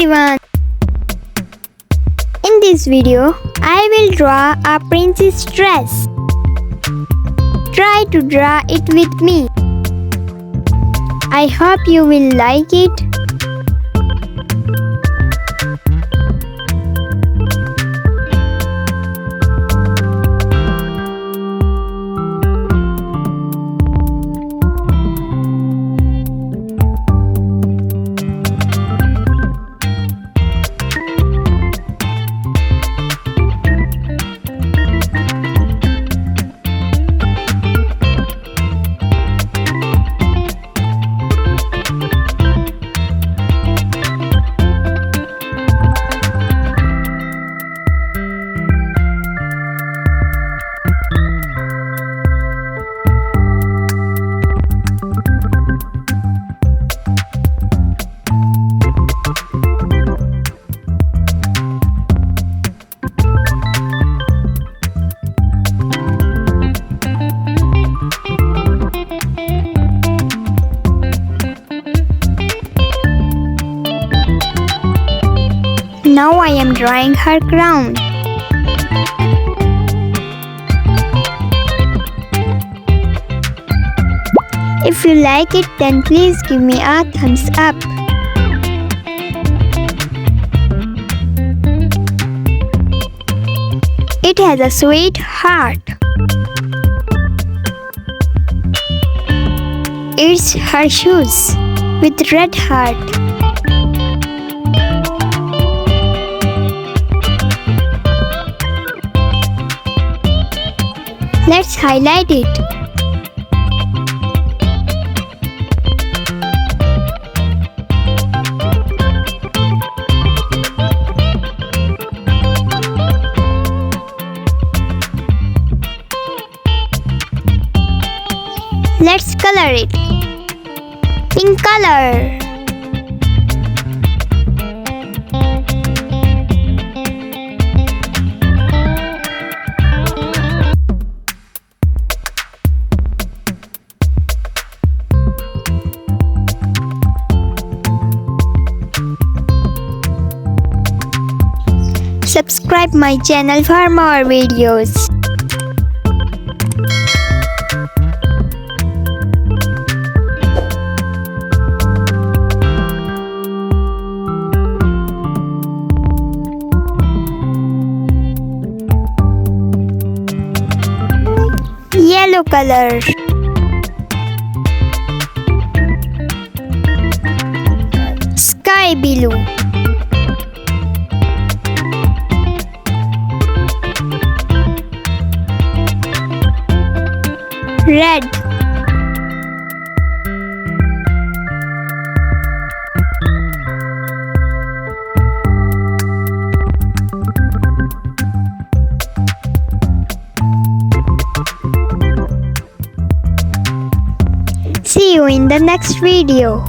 everyone! In this video, I will draw a princess dress. Try to draw it with me. I hope you will like it. Now I am drawing her crown. If you like it, then please give me a thumbs up. It has a sweet heart. It's her shoes with red heart. Let's highlight it. Let's color it. Pink color. Subscribe my channel for more videos. Yellow color. Sky blue. Red. See you in the next video.